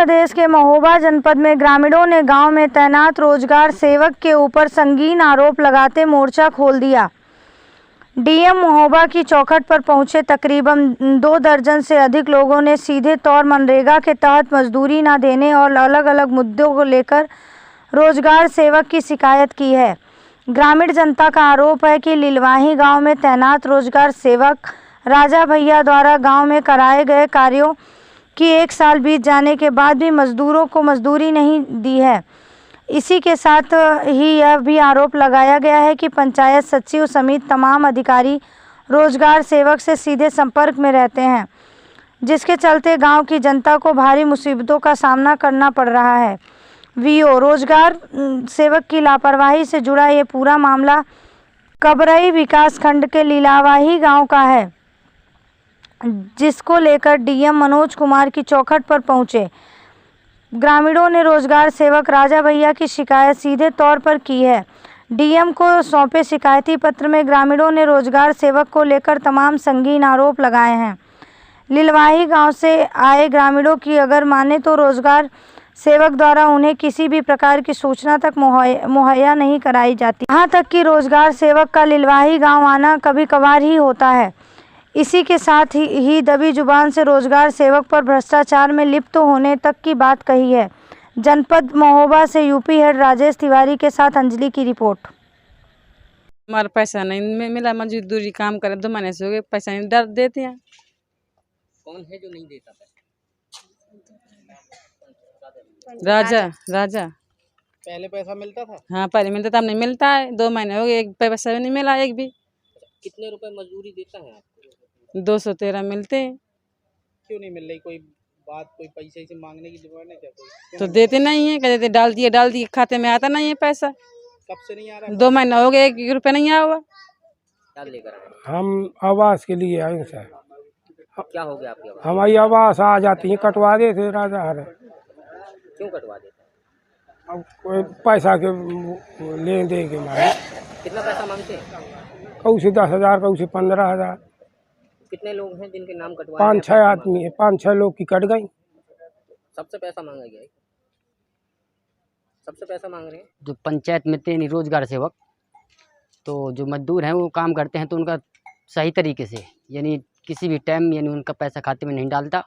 प्रदेश के महोबा जनपद में ग्रामीणों ने गांव में तैनात रोजगार सेवक के ऊपर संगीन आरोप लगाते मोर्चा खोल दिया। डीएम महोबा की चौखट पर पहुंचे तकरीबन 2 दर्जन से अधिक लोगों ने सीधे तौर मनरेगा के तहत मजदूरी न देने और अलग अलग मुद्दों को लेकर रोजगार सेवक की शिकायत की है। ग्रामीण जनता का आरोप है कि लिलवाही गांव में तैनात रोजगार सेवक राजा भैया द्वारा गांव में कराए गए कार्यों कि 1 साल बीत जाने के बाद भी मजदूरों को मजदूरी नहीं दी है। इसी के साथ ही यह भी आरोप लगाया गया है कि पंचायत सचिव समेत तमाम अधिकारी रोजगार सेवक से सीधे संपर्क में रहते हैं, जिसके चलते गांव की जनता को भारी मुसीबतों का सामना करना पड़ रहा है। वीओ रोजगार सेवक की लापरवाही से जुड़ा ये पूरा मामला कबरई विकास खंड के लीलावाही गाँव का है, जिसको लेकर डीएम मनोज कुमार की चौखट पर पहुंचे ग्रामीणों ने रोजगार सेवक राजा भैया की शिकायत सीधे तौर पर की है। डीएम को सौंपे शिकायती पत्र में ग्रामीणों ने रोजगार सेवक को लेकर तमाम संगीन आरोप लगाए हैं। लिलवाही गांव से आए ग्रामीणों की अगर माने तो रोजगार सेवक द्वारा उन्हें किसी भी प्रकार की सूचना तक मुहैया नहीं कराई जाती। यहाँ तक कि रोजगार सेवक का लिलवाही गाँव आना कभी कभार ही होता है। इसी के साथ ही दबी जुबान से रोजगार सेवक पर भ्रष्टाचार में लिप्त होने तक की बात कही है। जनपद महोबा से यूपी हेड राजेश तिवारी के साथ अंजलि की रिपोर्ट। हमारा पैसा नहीं मिला, मजदूरी काम करे 2 महीने से हो गए, पैसा नहीं डर देते हैं। कौन है जो नहीं देता पैसा? राजा। पहले पैसा मिलता था? हाँ पहले मिलता था, अब नहीं मिलता है। 2 महीने हो गए, एक पैसा भी नहीं मिला, एक भी। कितने रुपए मजदूरी देता है आपको? 213 मिलते हैं। क्यों नहीं मिल रही? कोई बात, कोई पैसे से मांगने की जरूरत है क्या? कोई तो देते नहीं है, कहते डाल दिए खाते में आता नहीं है पैसा। कब से नहीं आ रहा? 2 महीने हो गए, 1 रुपया नहीं आया हुआ। क्या लेकर आए? हम आवास के लिए आए सर। क्या हो गया आपके आवास? हमारी आवास आ जाती है, कटवा देते राजा हरे। क्यों कटवा देते? अब कोई पैसा के लेन देन के मारे। कितना पैसा मांगते हैं? कहू से 10,000, कहू से 15,000। कितने लोग हैं जिनके नाम कटवाए? 5-6 आदमी है, 5-6 लोग की कट गई। सबसे पैसा मांगा गया है? सबसे पैसा मांग रहे हैं? जो पंचायत में थे रोजगार सेवक, तो जो मजदूर हैं वो काम करते हैं तो उनका सही तरीके से यानी किसी भी टाइम यानी उनका पैसा खाते में नहीं डालता,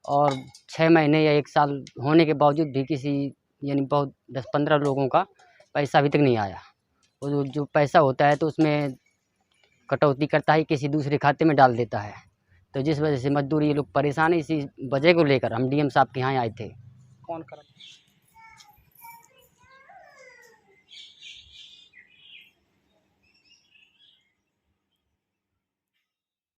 और 6 महीने या 1 साल होने के बावजूद भी किसी यानी बहुत 10-15 लोगों का पैसा अभी तक नहीं आया। और जो पैसा होता है तो उसमें कटौती करता है, किसी दूसरे खाते में डाल देता है। तो जिस वजह से मजदूर ये लोग परेशान है। इसी वजह को लेकर हम डीएम साहब के यहाँ आए थे। कौन करा?